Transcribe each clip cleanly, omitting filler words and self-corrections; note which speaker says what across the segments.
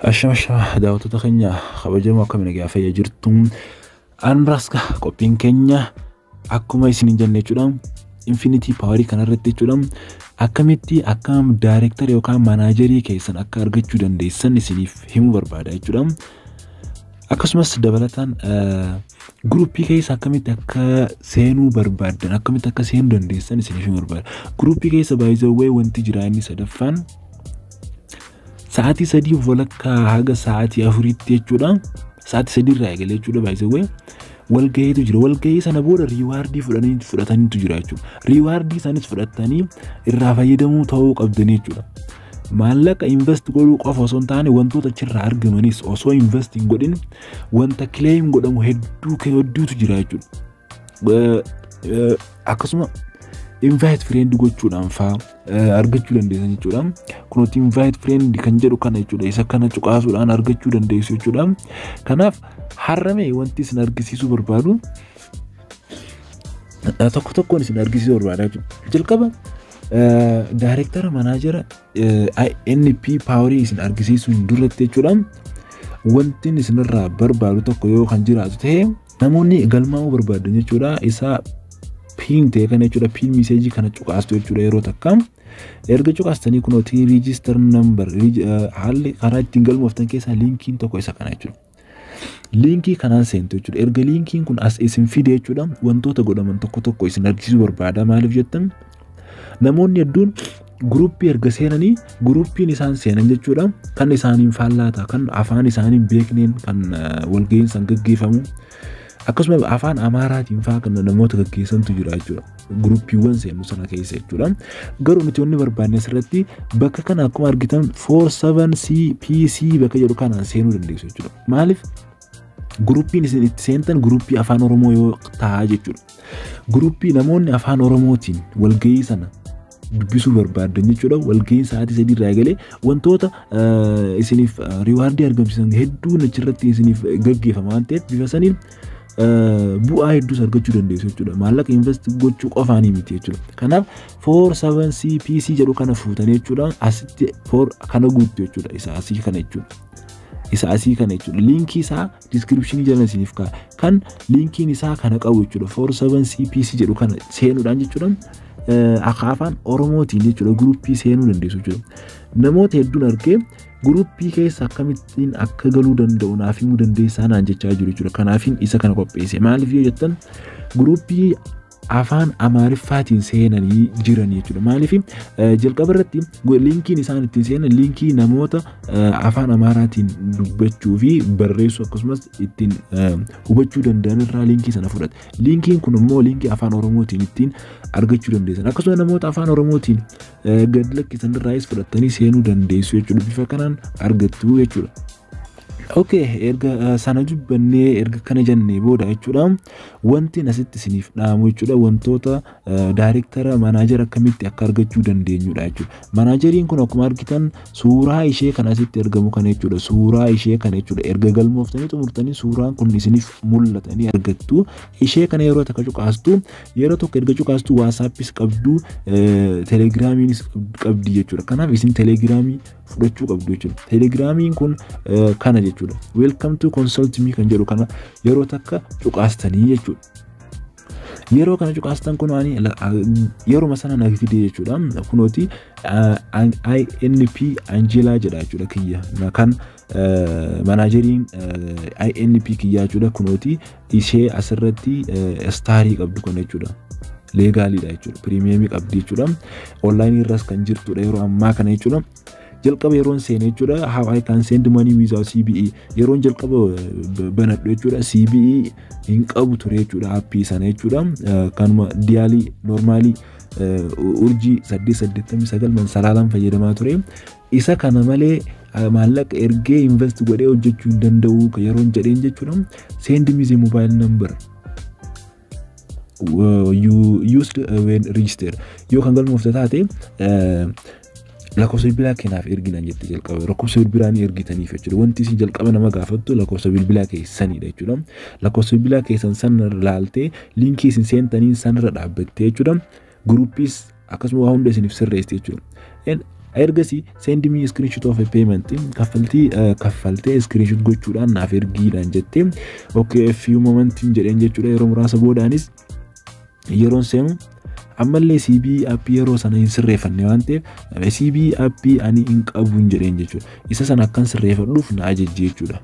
Speaker 1: Ashama daawwattoota keenya kabajamoo akkamiin egaa fayyaa jirtu anraska qophiin keenya akkuma isin jenne jechuudha Infinity Power kana irratti jechuudha akkamitti akkam director yookaan managerii keessan akka argachuu dandeessan isiniif himuu barbaada jechuudha akkasumas dabalataan groupii keessa akkamitti akka seenuu barbaadan akkamitti akka seenuu dandeessan isiniif himuu barbaada groupii keessa by the way wanti jira inni sadaffaan Saati sadii volakka haga saati afuritti jechuudha. Saati sadii irraa eegalee jechuudha by the way. Walgahiitu jira. Walgahii sana booda rewardii fudhataniitu jira jechuudha. Rewardii isaaniis fudhatanii irraa fayyadamuu ta'uu qabdanii jechuudha. Maallaqa invest godhuu qofa osoo hin taane wantoota achirraa argamanis osoo invest hin godhin wanta claim godhamu hedduutu jira jechuudha. Akkasuma invite friend gochuudhaan faa argachuu dandeessan jechuudha. Kunooti invite friend kan jedhu kana jechuudha. Isa kana cuqaasuudhaan argachuu dandeessu jechuudha. Kanaaf harrame wanti isin argisiisuu barbaadu tokkoon isin argisiisuu barbaada jechuudha. Jalqaba director manager INP Power isin argisiisuun duratti jechuudha. Wanti isin irraa barbaadu tokko yoo kan jiraatu ta'e namoonni galmaa'uu barbaadan jechuudha. Isa pin ta'e kana jechuudha pin message kana cuqaastu jechuudha yeroo takka erga cuqaastanii kunooti register number haalli karaa ittiin galmooftan keessaa linkiin tokko isa kana jechuudha linkii kanaan seentu jechuudha erga linkiin kun as isin fide jechuudha wantoota godhaman tokko isin argisiisuu barbaada maaliif jettan namoonni hedduun groupii erga seenanii groupiin isaan seenan jechuudha kan isaaniin faallaataa kan afaan isaaniin beekneen kan walgahiin san gaggeeffamu akkasuma afaan Amaaraatiin faa kan namoota gaggeessantu jira jechuudha groupiiwwan seenu sana keessa jechuudha garuu nuti wanni barbaanne asirratti bakka kana akkuma argitan 47CPC bakka jedhu kanaan seenuu dandeessu jechuudha maaliif groupiin isin itti seentan groupii afaan Oromoo yoo ta'aa jechuudha groupii namoonni afaan Oromootiin walgahii sana dubbisuu barbaadan jechuudha walgahiin sa'aatii 3 irraa eegalee wantoota isiniif rewardii argamsiisan hedduun achirratti isiniif gaggeeffama waan ta'eef bifa saniin bu'aa hedduus argachuu dandeessu jechuudha maallaqa invest gochuu qofaanii miti jechuudha kanaaf 47CPC jedhu kana fuutanii jechuudha asitti kana guutu jechuudha isa asii kana jechuudha linkii isaa description jala isiniif kan linkiin isaa kana qabu jechuudha 47CPC jedhu kana seenuudhaan jechuudha afaan Oromootiin jechuudha groupii seenuu dandeessu jechuudha namoota hedduun argee groupii keessa akkamittiin akka galuu danda'u naaf himuu dandeessaa naan jechaa jiru jechuudha kanaafin isa kana qopheesse maaliif yoo jettan groupii afaan Amaariffaatiin seenanii jiran jechuudha maaliif jalqaba irratti linkiin isaan ittiin seenan linkii namoota afaan Amaaraatiin dubbachuu fi barreessuu akkasumas ittiin hubachuu danda'an irraa linkii sana fudhate linkiin kun immoo linkii afaan Oromootiin ittiin argachuu dandeessan akkasuma namoota afaan Oromootiin gad lakkisan irraas fudhatanii seenuu dandeessu jechuudha bifa kanaan argattu jechuudha Okay, erga sana jubbannee erga kana jennee booda jechuudha wanti asitti isiniif dhaamu jechuudha wantoota director manager akkamitti akka argachuu dandeenyudha jechuudha manageriin kun akkuma argitan suuraa ishee kan asitti argamu kana jechuudha suuraa ishee kana jechuudha erga galmooftanii xumurtanii suuraan kun isiniif mul'atanii argattu ishee kana yeroo takka cuqaastu yeroo tokko erga cuqaastu WhatsAppis qabdu Telegramiinis qabdi jechuudha kanaaf isin Telegramii fudhachuu qabdu jechuudha Telegramiin kun kana jechuudha welcome to consult me kan jedhu kana yeroo takka cuqaastanii jechuudha yeroo kana cuqaastan kun ani yeroo masana na fide jechuudha kunooti INP Angela jedha jechuudha kiyya kan manageriin INP kiyya jechuudha kunooti ishee asirratti starii qabdu kun jechuudha legalidha jechuudha premium qabdi jechuudha online irras kan jirtudha yeroo ammaa kana jechuudha jalqaba yeroon seen jechuudha how I can send money without CBE yeroon jalqaba banadhu jechuudha CBE hin qabu ture jechuudha appii sana jechuudha kanuma dialii normally urjii 889 man salaalan fayyadamaa ture isa kana malee maallaqa ergee invest godhee hojjechuu hin danda'u yeroon jedheen jechuudha send me the mobile number you used when register yoo kan galmoofte taate lakkoofsa bilbilaa kanaaf erginan jettee jalqaba lakkoofsa bilbilaa ni ergitaniif jechuudha wanti isin jalqaba nama gaafattu lakkoofsa bilbilaa keessanidha jechuudha lakkoofsa bilbilaa keessan sanarra laaltee linkii isin seentaniin sanarra dhaabbattee jechuudha groupiis akkasuma waa hunda isiniif sirreessite jechuudha ergasii send me screenshot of a payment kaffaltee screenshot gochuudhaan naaf ergiidhaan jettee okay a few moment jedheen jechuudha. yeroo muraasa boodaanis yeroon seenu ammallee CB app yeroo sana hin sirreeffanne waan ta'eef CB app ani hin qabu jedheen jechuudha. isa sana akkan sirreeffadhuuf na ajajje jechuudha.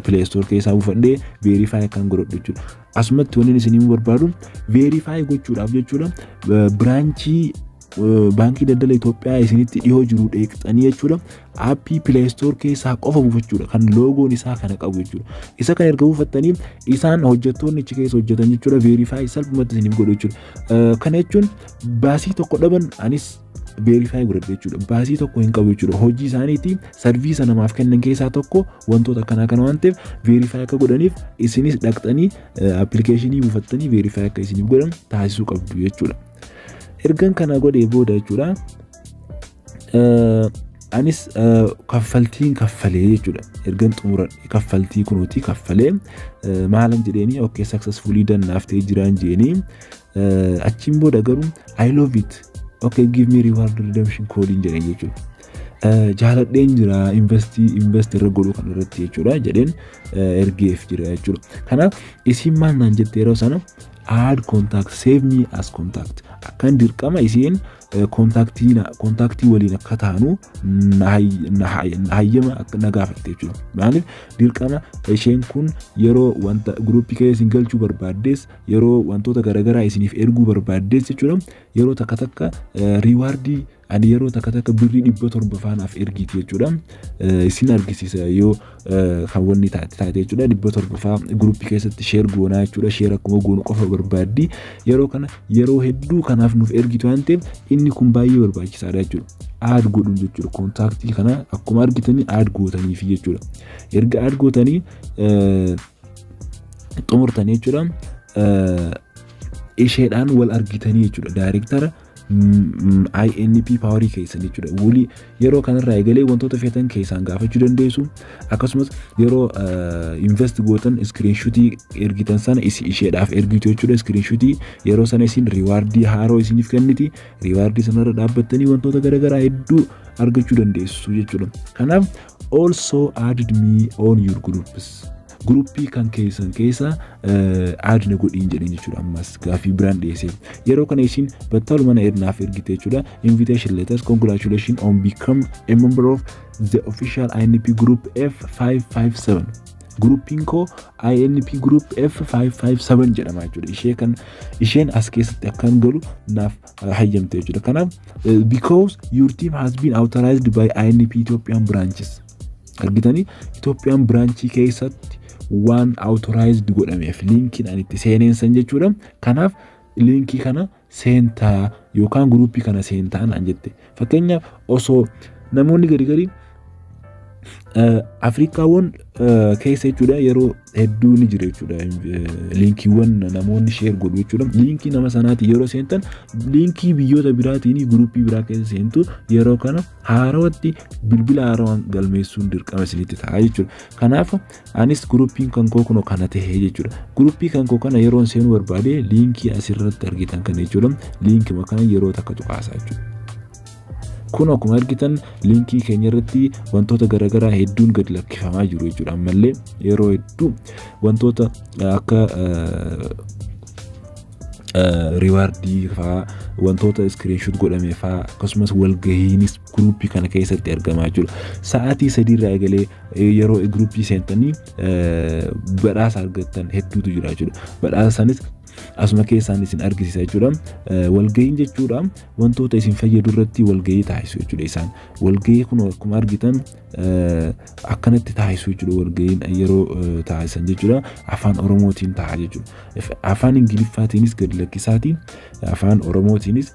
Speaker 1: Play Store keessaa buufadhee verify akkan godhadhu jechuudha. Asumatti wanni isin barbaadu verify gochuudhaaf jechuudha. Branchii baankii daldala Itoophiyaa isinitti dhiyoo jiru dheeqxanii jechuudha. Appii Play Store keessaa qofa buufachuudha kan loogoon isaa kana qabu jechuudha. isa kan erga buufattanii isaan hojjettoonni achi keessa hojjetan jechuudha verify salphumatti isiniif godhu jechuudha. Kana jechuun baasii tokko dhaban anis verify godhadhu jechuudha. Baasii tokko hin qabu jechuudha. Hojii isaaniitii sarviisa namaaf kennan keessaa tokko wantoota kana waan ta'eef verify akka godhaniif isinis dhaqxanii applicationii buufattanii verify akka isiniif godhan taasisuu qabdu jechuudha. Ergan kana godhee booda jechuudha. Anis kaffaltiin kaffalee jechuudha. Ergan xumuran kaffaltii kunuutii kaffalee maalan jedheeni okay successfully done naaftee jiraan jeeni achiin booda garuu I love it okay give me reward redemption code jedheen jechuudha. Jaaladheen jira invest irra godhuu kan irratti jechuudha jedheen ergeef jira jechuudha. Kanaaf isin maal naan jettee yeroo sana add contact save me as contact akkan dirqama isiin kontaaktii waliin akka taanu hayyama akka nagaafatte jechuudha. Maaliif dirqama isheen kun yeroo wanta gruupii keessa isin galchuu barbaaddes yeroo wantoota garaagaraa isiniif erguu barbaaddes jechuudha. Yeroo takka rewardii ani yeroo takka birrii 700 faanaaf ergiiti jechuudha. Isin argisiisa yoo kan wanni taate jechuudha. 700 faa gruupii keessatti share goonaa jechuudha. Share akkuma goonu qofa barbaaddi yeroo kana yeroo hedduu kanaaf nuuf ergitu waan ta'eef inni kun baay'ee barbaachisaadha jechuudha. Add godhuun jechuudha. Kontaaktii kana akkuma argitanii add gootaniif jechuudha. Erga add gootanii xumurtanii jechuudha. Isheedhaan wal argitanii jechuudha. Daayirektara INP Power keessan jechuudha. Wuli yeroo kanarraa egalee wantoota feetan keessaan gaafachuu dandeessu. Akkasumas yeroo invest gootan screenshotii ergitan sana isheedhaaf ergitu jechuudha. Screenshotii yeroo sana isin rewardii haaroo isiniif kenniti. Rewardii sanarra dhaabbattanii wantoota garaagaraa hedduu argachuu dandeessu jechuudha. Kanaaf also added me on your groups. Gruupii kan keessan keessa add na godhiin jedheen jechuudha. Ammas gaafii biraan dhiyeessee yeroo kana isin battaluma na ernaaf ergite jechuudha. Invitation letters congratulations on become a member of the official INP group F557. Gruupiin koo INP group F557 jedhama jechuudha. Isheen as keessatti akkan galu naaf hayyamte jechuudha. Kanaaf because your team has been authorized by INP Ethiopian branches. Argitanii Ethiopian branchii keessatti waan authorized godhameef linkiin ani itti seeneensan jechuudha. Kanaaf linkii kana seentaa yookaan gruupii kana seentaa naan jette. Fakkeenyaaf osoo namoonni gari Afrikaawwan keessa jechuudha yeroo hedduu ni jira jechuudha. Linkiiwwan namoonni share godhu jechuudha. Linkii nama sanaati yeroo seentan linkii biyyoota biraatiin gruupii biraa keessa seentu yeroo kana haarawatti bilbila haarawaan galmeessuun dirqama isinitti ta'a jechuudha. Kanaaf anis gruupiin kan koo kunoo kana ta'ee jechuudha. Gruupii kan koo kana yeroo seenuu barbaade linkii asirratti argitan kana jechuudha. Linkii kana yeroo takka tuqaasaa jechuudha. Kun akkuma argitan linkii keenya irratti wantoota garaagaraa hedduun gad lakkifamaa jiru jechuudha. Ammallee yeroo hedduu wantoota akka rewardii faa wantoota screenshot godhame faa akkasumas walgahiinis gruupii kana keessatti argamaa jiru. Sa'aatii 3 irraa egalee yeroo gruupii seentanii badhaasa argattan hedduutu jira jechuudha. Badhaasa sanis asuma keessaan isin argisiisa jechuudha. Walgahiin jechuudha wantoota isin fayyadu irratti walgahii taasisu jechuudha. Isaan walgahii kun akkuma argitan akkanatti taasisu jechuudha. Walgahiin yeroo taasisan jechuudha afaan Oromootiin ta'a jechuudha. Afaan Ingiliffaatiinis gad lakkisaatiin afaan Oromootiinis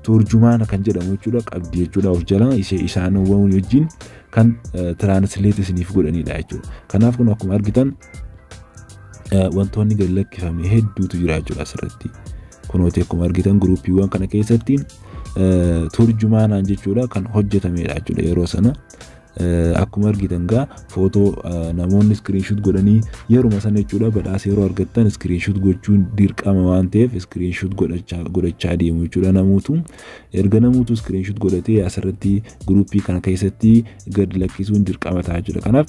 Speaker 1: turjumaana kan jedhamu jechuudha qabdi jechuudha. Of jala isaanowwan wajjin kan translate isiniif godhanidha jechuudha. Kanaaf kun akkuma argitan wantoonni gad lakkifame hedduutu jira jechuudha asirratti. Kunooti akkuma argitan gruupiiwwan kana keessatti turjumaanaan jechuudha kan hojjetamedha jechuudha yeroo sana. akkuma argitan gaa footoo namoonni screenshot godhanii yeruma sana jechuudha badhaasa yeroo argattan screenshot gochuun dirqama waan ta'eef screenshot godhachaa deemu jechuudha namuutu erga namuutu screenshot godhatee asirratti groupii kana keessatti gad lakkisuun dirqama ta'a jechuudha kanaaf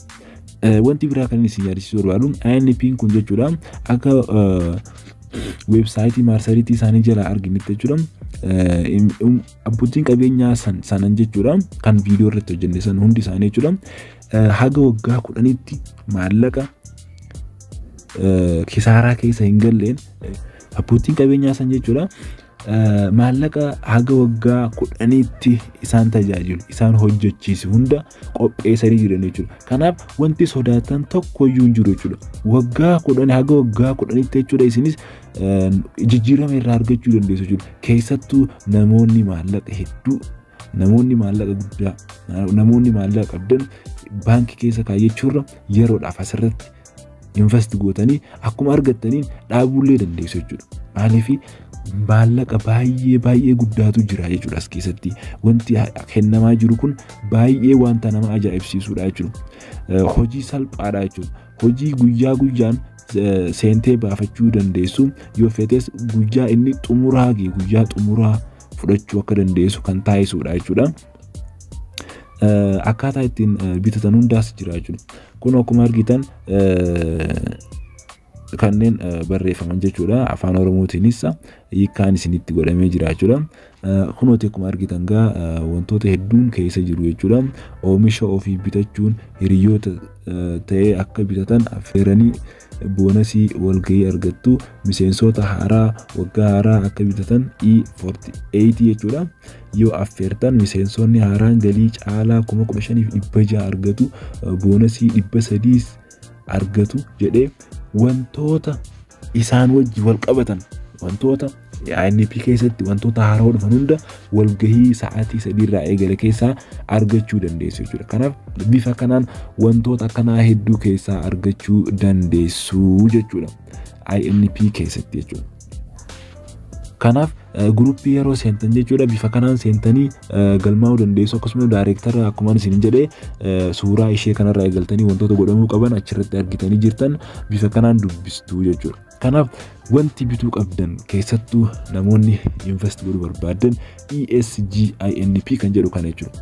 Speaker 1: wanti biraa kan isin yaadachuu barbaadu INP kun jechuudha akka websaayitii marsariitii isaanii jala arginitti jechuudha abbootiin qabeenyaa sanan jechuudha kan viidiyoo irratti hojjenne san hundi isaanii jechuudha haga waggaa 10tti maallaqa kisaaraa keessa hin galleen abbootiin qabeenyaa san jechuudha maallaqa haga waggaa 10tti isaan tajaajilu isaan hojjechiisu hunda qopheessanii jiran jechuudha kanaaf wanti sodaatan tokko iyyuu hin jiru jechuudha waggaa 10 haga waggaa 10tti jechuudha isinis jijjiirama irraa argachuu dandeessu jechuudha keessattuu namoonni maallaqa hedduu namoonni maallaqa guddaa namoonni maallaqa qabdan baankii keessa kaayyachuurra yeroodhaaf asirratti invest gootanii akkuma argattaniin dhaabuullee dandeessu jechuudha maaliif maallaqa baay'ee guddaatu jira jechuudha as keessatti wanti kennamaa jiru kun baay'ee wanta nama ajaa'ibsiisudha jechuudha hojii salphaadha jechuudha hojii guyyaa guyyaan seentee baafachuu dandeessu yoo feetes guyyaa inni guyyaa xumuraa fudhachuu akka dandeessu kan taasisudha jechuudha akkaataa ittiin bitatan hundaas jira jechuudha kun akkuma argitan kanneen barreeffaman jechuudha afaan oromootiinis hiikkaan isinitti godhamee jira jechuudha kunooti akkuma argitan gaa wantoota hedduun keessa jiru jechuudha oomisha ofii bitachuun hiriyoota ta'ee akka bitatan affeeranii boonasii walgahii argattu miseensota haaraa waggaa haaraa akka bitatan E48 jechuudha yoo affeertan miseensonni haaraan galii caalaa 15,600 argatu boonasii 300 argatu jedhee wantoota isaan wajji wal qabatan wantoota INP keessatti wantoota haaraa dhufan hunda walgahii sa'aatii 3 irraa eegale keessaa argachuu dandeessu jechuudha kanaaf bifa kanaan wantoota akkanaa hedduu keessaa argachuu dandeessu jechuudha INP keessatti jechuudha kanaaf groupii yeroo seentan jechuudha bifa kanaan seentanii galmaa'uu dandeessu akkasumas daayireektara akkuma isin jedhee suuraa ishee kanarraa eegaltanii wantoota godhamuu qaban achirratti argitanii jirtan bifa kanaan dubbistu jechuudha kanaaf wanti bituu qabdan keessattuu namoonni invest godhuu barbaadan ESGINP kan jedhu kana jechuudha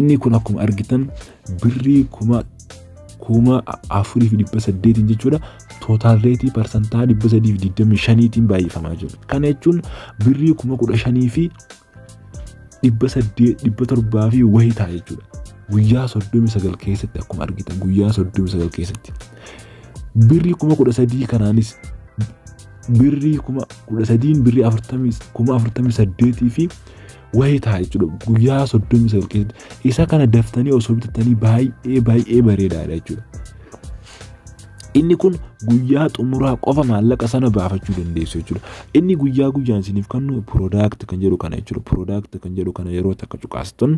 Speaker 1: inni kun akkuma argitan birrii 4,800 jechuudha total rate percentaa 325tiin baay'ifamaa jiru kana jechuun birrii 15,000 fi 800 fi wahii ta'a jechuudha guyyaa 39 keessatti akkuma argitan guyyaa 39 keessatti birrii 13,000 kanaanis birrii 13,000 birrii 48,000 fi wahii ta'a jechuudha guyyaa 39 keessatti isa kana daftanii osoo bitatanii baay'ee bareedaadha jechuudha inni kun guyyaa xumuraa qofa maallaqa sana baafachuu dandeessu jechuudha inni guyyaa guyyaan isiniif kennu product kan jedhu kana jechuudha product kan jedhu kana yeroo takka cuqaastan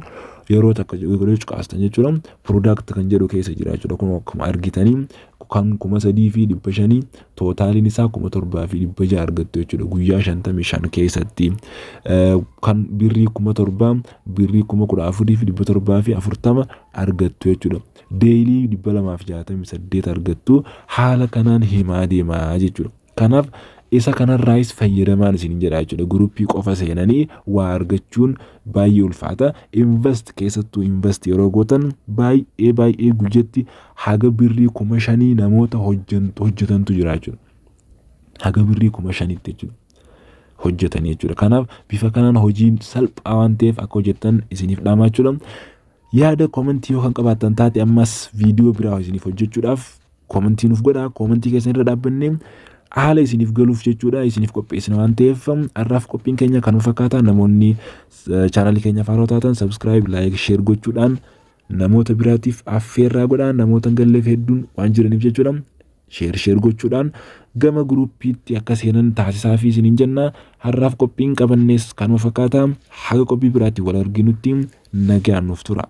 Speaker 1: jechuudha product kan jedhu keessa jira jechuudha kun akkuma argitanii kan 3,500 tootaaliin isaa 7,600 argattu jechuudha guyyaa 55 keessatti kan birrii 7,000 birrii 14,740 argattu jechuudha daily 268 argattu haala kanaan himaa deemaa jechuudha kanaaf isa kanarraayis fayyadamaan isin jedha jechuudha groupii qofa seenanii waa argachuun baay'ee ulfaata invest keessattuu invest yeroo gootan baay'ee guyyatti haga birrii 5,000 namoota hojjetantu jira jechuudha haga birrii 5,000 jechuudha hojjetanii jechuudha kanaaf bifa kanaan hojiin salphaa waan ta'eef akka hojjettan isiniif dhaamaa jechuudha yaada komentii yoo kan qabaattan taate ammas viidiyoo biraa isiniif hojjechuudhaaf komentii nuuf godhaa komentii keessan irra dhaabbannee haala isiniif galuuf jechuudha isiniif qopheessina waan ta'eef har'aaf qophiin keenya kan fakkaata namoonni chaanalii keenya faaroo taatan subscribe like share gochuudhaan namoota biraatiif affeerraa godhaa namoota galleef hedduun waan jiraniif jechuudha share gochuudhaan gama gruupiitti akka seenan taasisaa fi isiniin jenna har'aaf qophiin qabannees kan fakkaata haga qophii biraatti wal arginutti nagaan nuuf tura.